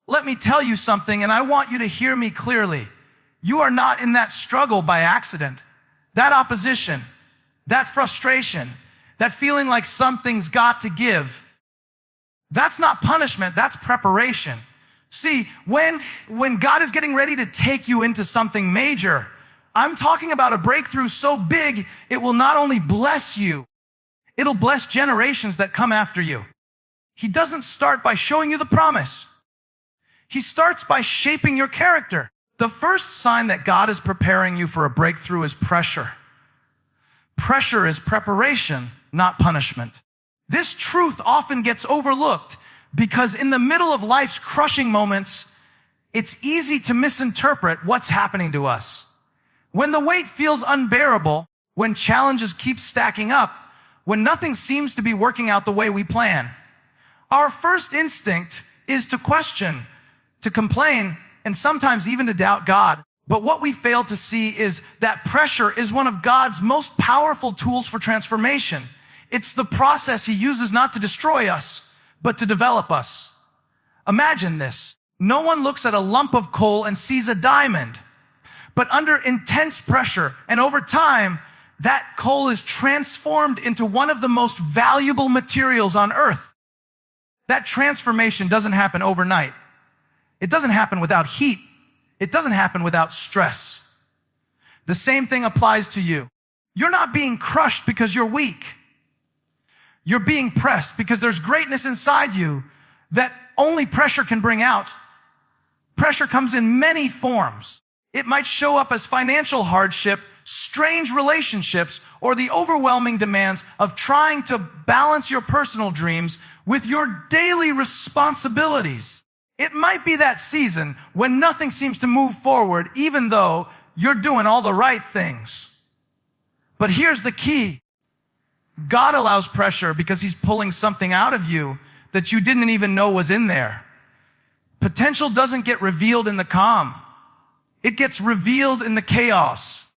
Let me tell you something, and I want you to hear me clearly. You are not in that struggle by accident. That opposition, that frustration, that feeling like something's got to give, that's not punishment, that's preparation. See, when God is getting ready to take you into something major, I'm talking about a breakthrough so big, it will not only bless you, it'll bless generations that come after you. He doesn't start by showing you the promise. He starts by shaping your character. The first sign that God is preparing you for a breakthrough is pressure. Pressure is preparation, not punishment. This truth often gets overlooked because in the middle of life's crushing moments, it's easy to misinterpret what's happening to us. When the weight feels unbearable, when challenges keep stacking up, when nothing seems to be working out the way we plan, our first instinct is to question, to complain, and sometimes even to doubt God. But what we fail to see is that pressure is one of God's most powerful tools for transformation. It's the process He uses not to destroy us, but to develop us. Imagine this. No one looks at a lump of coal and sees a diamond. But under intense pressure and over time, that coal is transformed into one of the most valuable materials on earth. That transformation doesn't happen overnight. It doesn't happen without heat. It doesn't happen without stress. The same thing applies to you. You're not being crushed because you're weak. You're being pressed because there's greatness inside you that only pressure can bring out. Pressure comes in many forms. It might show up as financial hardship, strange relationships, or the overwhelming demands of trying to balance your personal dreams with your daily responsibilities. It might be that season when nothing seems to move forward, even though you're doing all the right things. But here's the key. God allows pressure because He's pulling something out of you that you didn't even know was in there. Potential doesn't get revealed in the calm. It gets revealed in the chaos.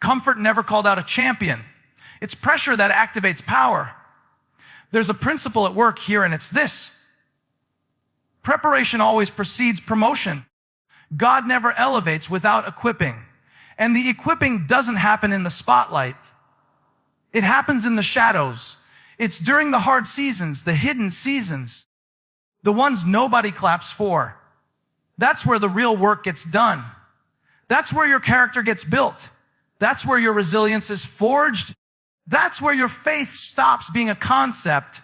Comfort never called out a champion. It's pressure that activates power. There's a principle at work here, and it's this. Preparation always precedes promotion. God never elevates without equipping. And the equipping doesn't happen in the spotlight. It happens in the shadows. It's during the hard seasons, the hidden seasons, the ones nobody claps for. That's where the real work gets done. That's where your character gets built. That's where your resilience is forged. That's where your faith stops being a concept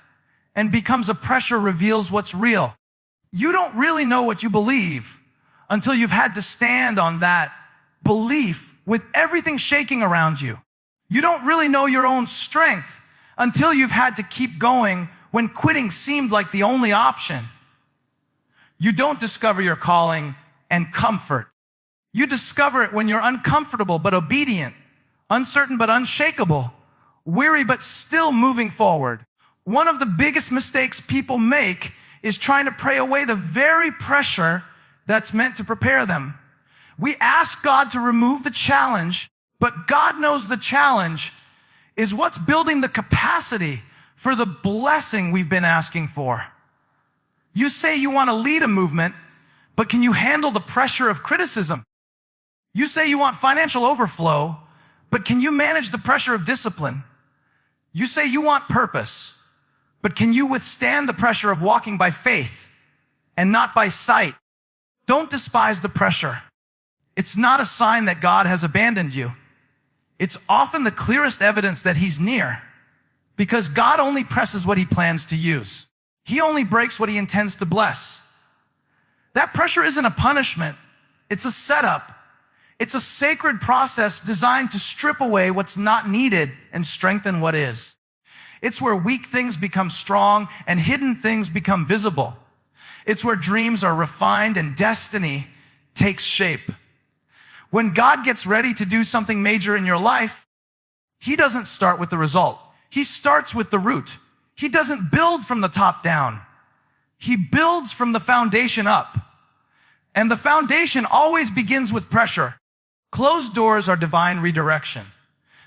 and becomes a pressure reveals what's real. You don't really know what you believe until you've had to stand on that belief with everything shaking around you. You don't really know your own strength until you've had to keep going when quitting seemed like the only option. You don't discover your calling and comfort. You discover it when you're uncomfortable but obedient, uncertain but unshakable, weary but still moving forward. One of the biggest mistakes people make is trying to pray away the very pressure that's meant to prepare them. We ask God to remove the challenge, but God knows the challenge is what's building the capacity for the blessing we've been asking for. You say you want to lead a movement, but can you handle the pressure of criticism? You say you want financial overflow, but can you manage the pressure of discipline? You say you want purpose, but can you withstand the pressure of walking by faith and not by sight? Don't despise the pressure. It's not a sign that God has abandoned you. It's often the clearest evidence that He's near, because God only presses what He plans to use. He only breaks what He intends to bless. That pressure isn't a punishment. It's a setup. It's a sacred process designed to strip away what's not needed and strengthen what is. It's where weak things become strong and hidden things become visible. It's where dreams are refined and destiny takes shape. When God gets ready to do something major in your life, He doesn't start with the result. He starts with the root. He doesn't build from the top down. He builds from the foundation up. And the foundation always begins with pressure. Closed doors are divine redirection.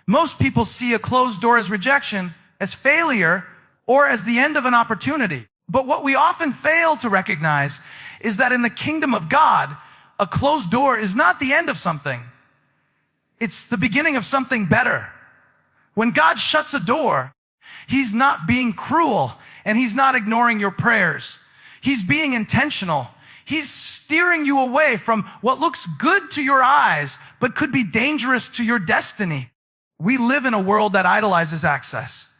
Most people see a closed door as rejection, as failure, or as the end of an opportunity. But what we often fail to recognize is that in the kingdom of God, a closed door is not the end of something. It's the beginning of something better. When God shuts a door, He's not being cruel and He's not ignoring your prayers. He's being intentional. He's steering you away from what looks good to your eyes, but could be dangerous to your destiny. We live in a world that idolizes access.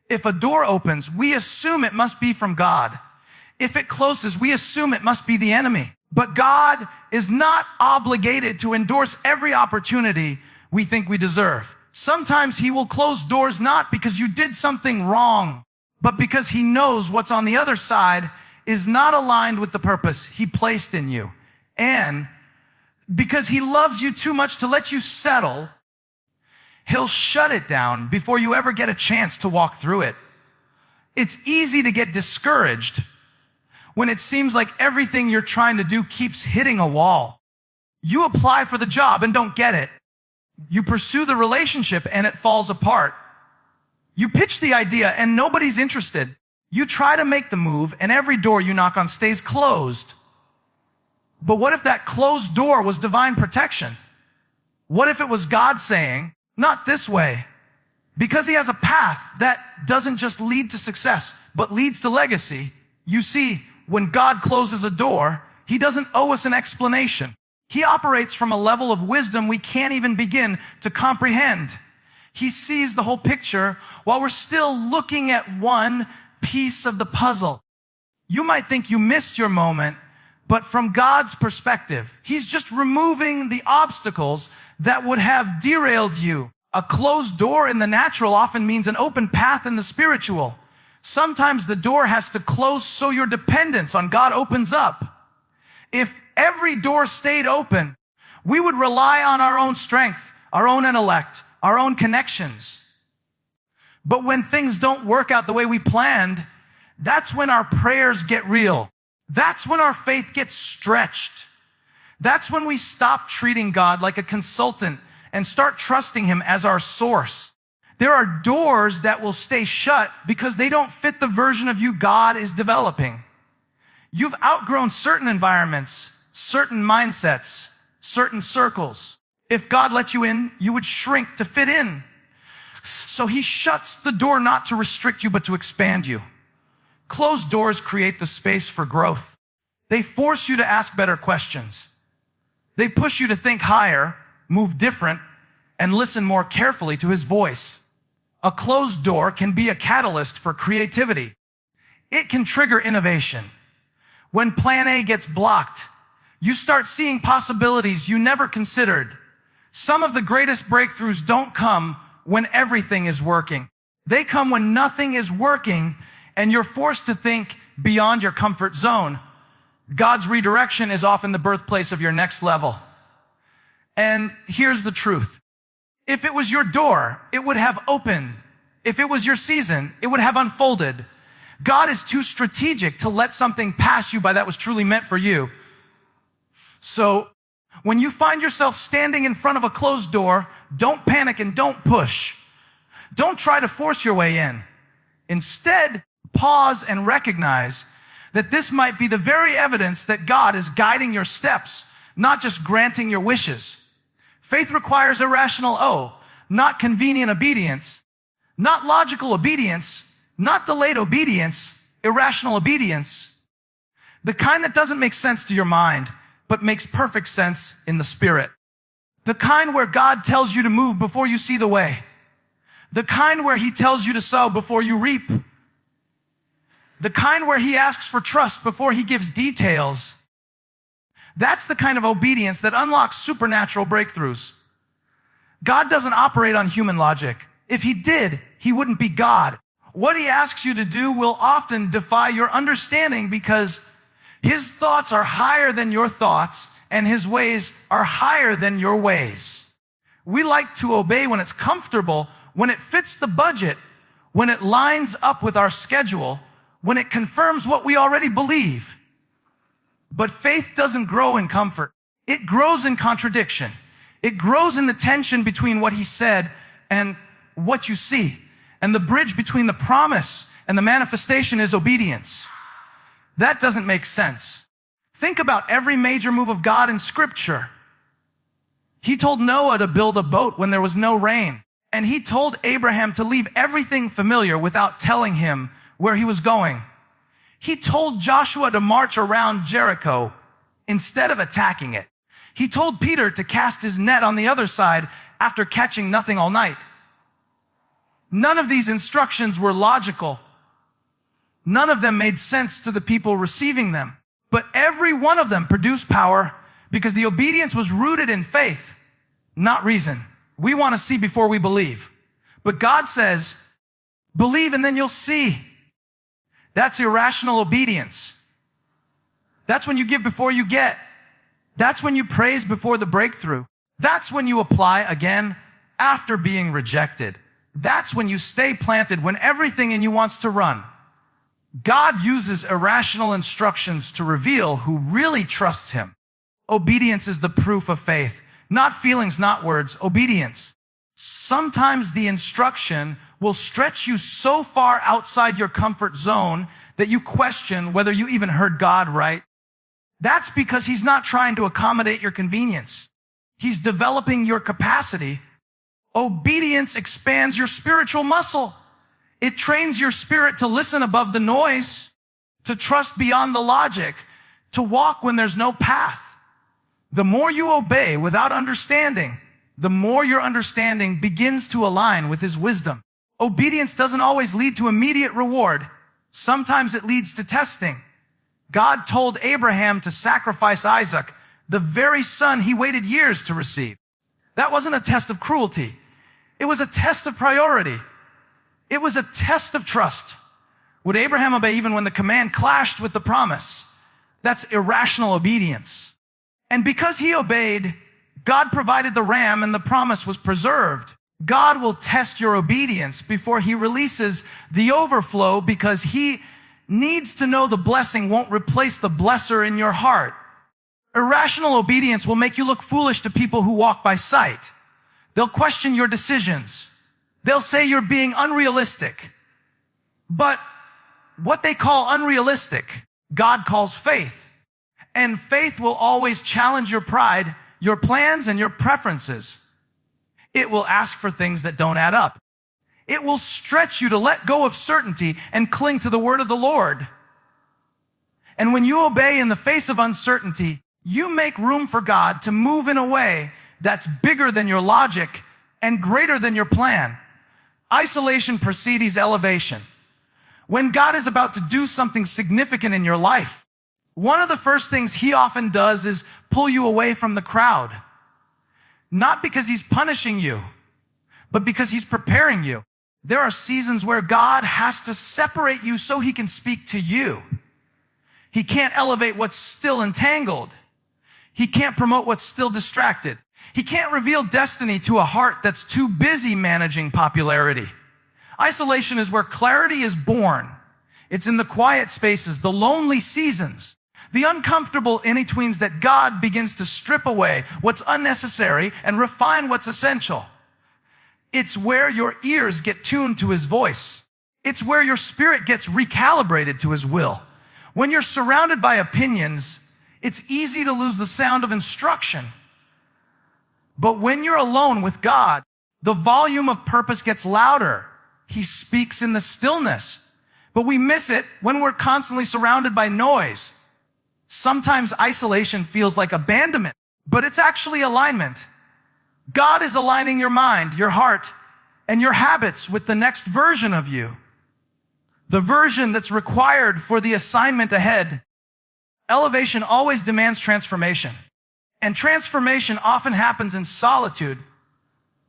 If a door opens, we assume it must be from God. If it closes, we assume it must be the enemy. But God is not obligated to endorse every opportunity we think we deserve. Sometimes He will close doors not because you did something wrong, but because He knows what's on the other side is not aligned with the purpose He placed in you. And because He loves you too much to let you settle, He'll shut it down before you ever get a chance to walk through it. It's easy to get discouraged when it seems like everything you're trying to do keeps hitting a wall. You apply for the job and don't get it. You pursue the relationship and it falls apart. You pitch the idea and nobody's interested. You try to make the move and every door you knock on stays closed. But what if that closed door was divine protection? What if it was God saying, not this way? Because He has a path that doesn't just lead to success, but leads to legacy. You see, when God closes a door, He doesn't owe us an explanation. He operates from a level of wisdom we can't even begin to comprehend. He sees the whole picture while we're still looking at one piece of the puzzle. You might think you missed your moment, but from God's perspective, He's just removing the obstacles that would have derailed you. A closed door in the natural often means an open path in the spiritual. Sometimes the door has to close so your dependence on God opens up. If every door stayed open, we would rely on our own strength, our own intellect, our own connections. But when things don't work out the way we planned, that's when our prayers get real. That's when our faith gets stretched. That's when we stop treating God like a consultant and start trusting Him as our source. There are doors that will stay shut because they don't fit the version of you God is developing. You've outgrown certain environments, certain mindsets, certain circles. If God let you in, you would shrink to fit in. So He shuts the door not to restrict you, but to expand you. Closed doors create the space for growth. They force you to ask better questions. They push you to think higher, move different, and listen more carefully to His voice. A closed door can be a catalyst for creativity. It can trigger innovation. When plan A gets blocked, you start seeing possibilities you never considered. Some of the greatest breakthroughs don't come when everything is working. They come when nothing is working and you're forced to think beyond your comfort zone. God's redirection is often the birthplace of your next level. And here's the truth. If it was your door, it would have opened. If it was your season, it would have unfolded. God is too strategic to let something pass you by that was truly meant for you. So when you find yourself standing in front of a closed door, don't panic and don't push. Don't try to force your way in. Instead, pause and recognize that this might be the very evidence that God is guiding your steps, not just granting your wishes. Faith requires irrational not convenient obedience, not logical obedience, not delayed obedience, irrational obedience. The kind that doesn't make sense to your mind, but makes perfect sense in the spirit. The kind where God tells you to move before you see the way. The kind where He tells you to sow before you reap. The kind where He asks for trust before He gives details. That's the kind of obedience that unlocks supernatural breakthroughs. God doesn't operate on human logic. If He did, He wouldn't be God. What He asks you to do will often defy your understanding because His thoughts are higher than your thoughts and His ways are higher than your ways. We like to obey when it's comfortable, when it fits the budget, when it lines up with our schedule, when it confirms what we already believe. But faith doesn't grow in comfort. It grows in contradiction. It grows in the tension between what He said and what you see. And the bridge between the promise and the manifestation is obedience. That doesn't make sense. Think about every major move of God in Scripture. He told Noah to build a boat when there was no rain. And he told Abraham to leave everything familiar without telling him where he was going. He told Joshua to march around Jericho instead of attacking it. He told Peter to cast his net on the other side after catching nothing all night. None of these instructions were logical. None of them made sense to the people receiving them. But every one of them produced power because the obedience was rooted in faith, not reason. We want to see before we believe. But God says, believe and then you'll see. That's irrational obedience. That's when you give before you get. That's when you praise before the breakthrough. That's when you apply again after being rejected. That's when you stay planted when everything in you wants to run. God uses irrational instructions to reveal who really trusts him. Obedience is the proof of faith. Not feelings, not words, obedience. Sometimes the instruction will stretch you so far outside your comfort zone that you question whether you even heard God right. That's because he's not trying to accommodate your convenience. He's developing your capacity. Obedience expands your spiritual muscle. It trains your spirit to listen above the noise, to trust beyond the logic, to walk when there's no path. The more you obey without understanding, the more your understanding begins to align with his wisdom. Obedience doesn't always lead to immediate reward. Sometimes it leads to testing. God told Abraham to sacrifice Isaac, the very son he waited years to receive. That wasn't a test of cruelty. It was a test of priority. It was a test of trust. Would Abraham obey even when the command clashed with the promise? That's irrational obedience. And because he obeyed, God provided the ram and the promise was preserved. God will test your obedience before he releases the overflow because he needs to know the blessing won't replace the blesser in your heart. Irrational obedience will make you look foolish to people who walk by sight. They'll question your decisions. They'll say you're being unrealistic. But what they call unrealistic, God calls faith. And faith will always challenge your pride, your plans, and your preferences. It will ask for things that don't add up. It will stretch you to let go of certainty and cling to the word of the Lord. And when you obey in the face of uncertainty, you make room for God to move in a way that's bigger than your logic and greater than your plan. Isolation precedes elevation. When God is about to do something significant in your life, one of the first things he often does is pull you away from the crowd. Not because he's punishing you, but because he's preparing you. There are seasons where God has to separate you so he can speak to you. He can't elevate what's still entangled. He can't promote what's still distracted. He can't reveal destiny to a heart that's too busy managing popularity. Isolation is where clarity is born. It's in the quiet spaces, the lonely seasons, the uncomfortable in-betweens that God begins to strip away what's unnecessary and refine what's essential. It's where your ears get tuned to his voice. It's where your spirit gets recalibrated to his will. When you're surrounded by opinions, it's easy to lose the sound of instruction. But when you're alone with God, the volume of purpose gets louder. He speaks in the stillness. But we miss it when we're constantly surrounded by noise. Sometimes isolation feels like abandonment, but it's actually alignment. God is aligning your mind, your heart, and your habits with the next version of you. The version that's required for the assignment ahead. Elevation always demands transformation. And transformation often happens in solitude.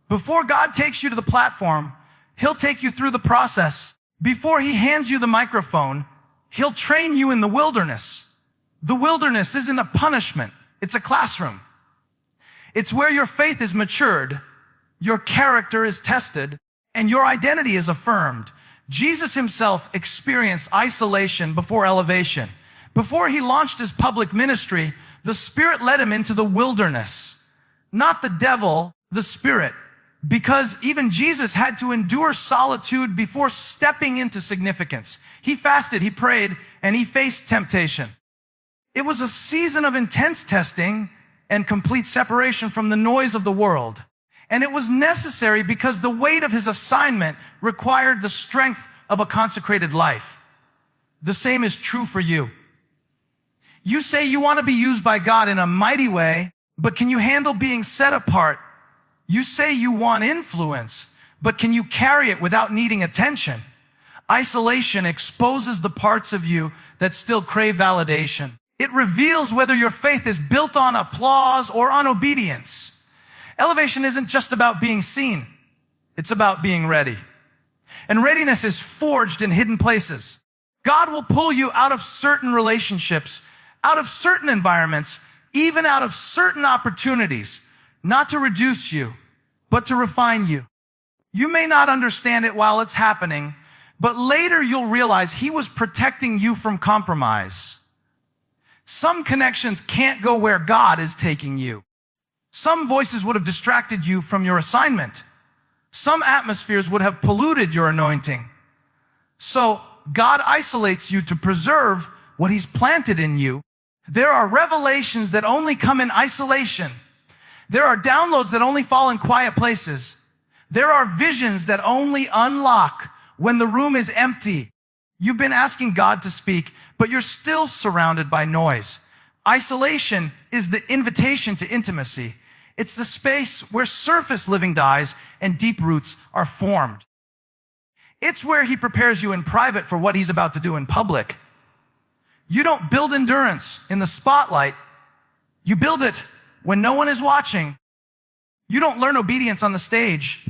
Before God takes you to the platform, he'll take you through the process. Before he hands you the microphone, he'll train you in the wilderness. The wilderness isn't a punishment. It's a classroom. It's where your faith is matured, your character is tested, and your identity is affirmed. Jesus himself experienced isolation before elevation. Before he launched his public ministry, the Spirit led him into the wilderness. Not the devil, the Spirit. Because even Jesus had to endure solitude before stepping into significance. He fasted, he prayed, and he faced temptation. It was a season of intense testing and complete separation from the noise of the world. And it was necessary because the weight of his assignment required the strength of a consecrated life. The same is true for you. You say you want to be used by God in a mighty way, but can you handle being set apart? You say you want influence, but can you carry it without needing attention? Isolation exposes the parts of you that still crave validation. It reveals whether your faith is built on applause or on obedience. Elevation isn't just about being seen. It's about being ready. And readiness is forged in hidden places. God will pull you out of certain relationships, out of certain environments, even out of certain opportunities, not to reduce you, but to refine you. You may not understand it while it's happening, but later you'll realize he was protecting you from compromise. Some connections can't go where God is taking you. Some voices would have distracted you from your assignment. Some atmospheres would have polluted your anointing. So God isolates you to preserve what he's planted in you. There are revelations that only come in isolation. There are downloads that only fall in quiet places. There are visions that only unlock when the room is empty. You've been asking God to speak, but you're still surrounded by noise. Isolation is the invitation to intimacy. It's the space where surface living dies and deep roots are formed. It's where he prepares you in private for what he's about to do in public. You don't build endurance in the spotlight. You build it when no one is watching. You don't learn obedience on the stage.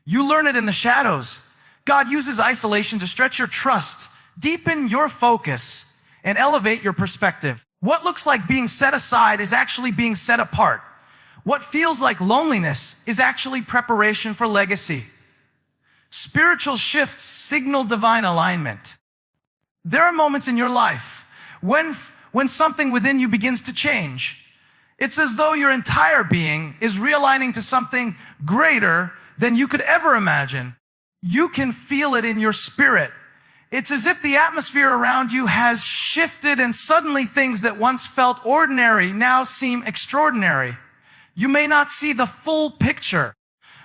You learn it in the shadows. God uses isolation to stretch your trust, deepen your focus, and elevate your perspective. What looks like being set aside is actually being set apart. What feels like loneliness is actually preparation for legacy. Spiritual shifts signal divine alignment. There are moments in your life when something within you begins to change. It's as though your entire being is realigning to something greater than you could ever imagine. You can feel it in your spirit. It's as if the atmosphere around you has shifted and suddenly things that once felt ordinary now seem extraordinary. You may not see the full picture,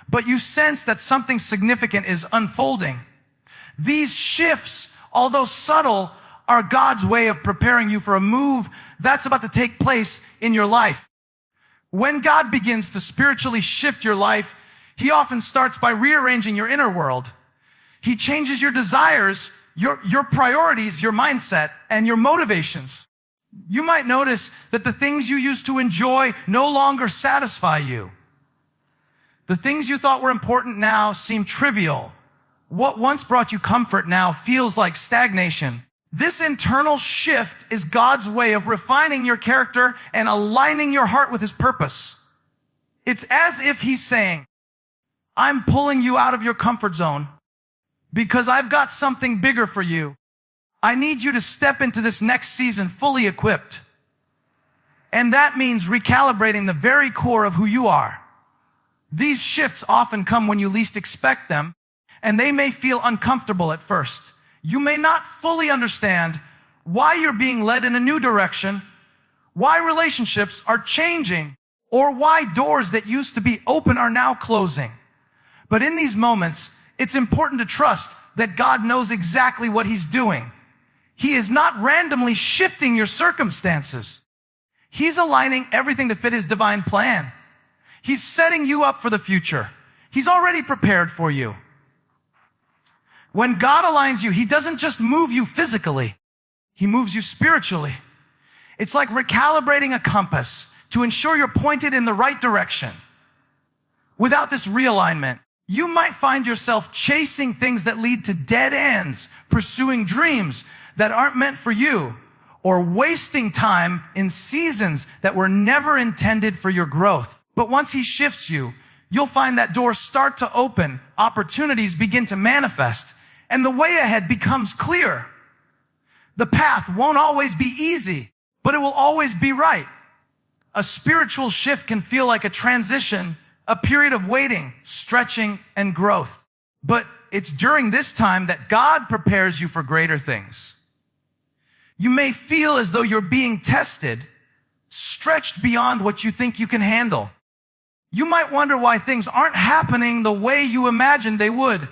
but you sense that something significant is unfolding. These shifts, although subtle, are God's way of preparing you for a move that's about to take place in your life. When God begins to spiritually shift your life, he often starts by rearranging your inner world. He changes your desires, your priorities, your mindset, and your motivations. You might notice that the things you used to enjoy no longer satisfy you. The things you thought were important now seem trivial. What once brought you comfort now feels like stagnation. This internal shift is God's way of refining your character and aligning your heart with his purpose. It's as if he's saying, I'm pulling you out of your comfort zone because I've got something bigger for you. I need you to step into this next season fully equipped. And that means recalibrating the very core of who you are. These shifts often come when you least expect them, and they may feel uncomfortable at first. You may not fully understand why you're being led in a new direction, why relationships are changing, or why doors that used to be open are now closing. But in these moments, it's important to trust that God knows exactly what he's doing. He is not randomly shifting your circumstances. He's aligning everything to fit his divine plan. He's setting you up for the future. He's already prepared for you. When God aligns you, he doesn't just move you physically. He moves you spiritually. It's like recalibrating a compass to ensure you're pointed in the right direction. Without this realignment, you might find yourself chasing things that lead to dead ends, pursuing dreams that aren't meant for you, or wasting time in seasons that were never intended for your growth. But once he shifts you, you'll find that doors start to open, opportunities begin to manifest, and the way ahead becomes clear. The path won't always be easy, but it will always be right. A spiritual shift can feel like a transition a period of waiting, stretching, and growth. But it's during this time that God prepares you for greater things. You may feel as though you're being tested, stretched beyond what you think you can handle. You might wonder why things aren't happening the way you imagined they would.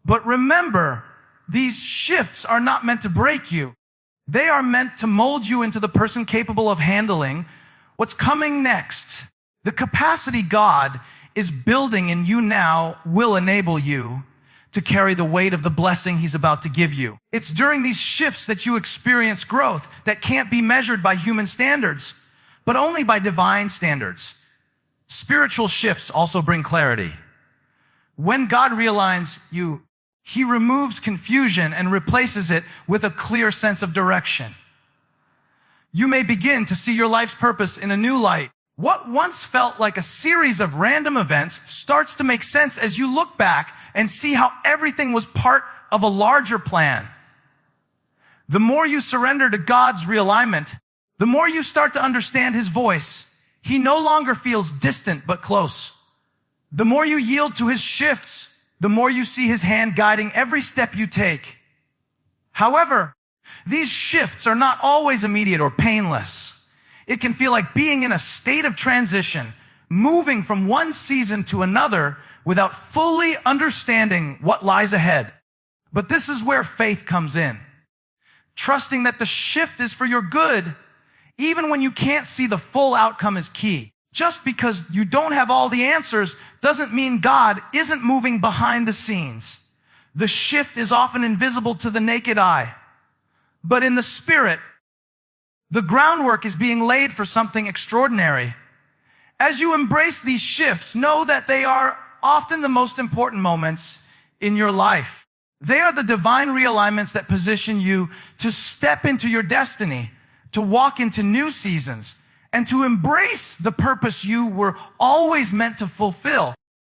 But remember, these shifts are not meant to break you. They are meant to mold you into the person capable of handling what's coming next. The capacity God is building in you now will enable you to carry the weight of the blessing He's about to give you. It's during these shifts that you experience growth that can't be measured by human standards, but only by divine standards. Spiritual shifts also bring clarity. When God realigns you, He removes confusion and replaces it with a clear sense of direction. You may begin to see your life's purpose in a new light. What once felt like a series of random events starts to make sense as you look back and see how everything was part of a larger plan. The more you surrender to God's realignment, the more you start to understand His voice. He no longer feels distant but close. The more you yield to His shifts, the more you see His hand guiding every step you take. However, these shifts are not always immediate or painless. It can feel like being in a state of transition, moving from one season to another without fully understanding what lies ahead. But this is where faith comes in. Trusting that the shift is for your good, even when you can't see the full outcome, is key. Just because you don't have all the answers doesn't mean God isn't moving behind the scenes. The shift is often invisible to the naked eye. But in the spirit, the groundwork is being laid for something extraordinary. As you embrace these shifts, know that they are often the most important moments in your life. They are the divine realignments that position you to step into your destiny, to walk into new seasons, and to embrace the purpose you were always meant to fulfill.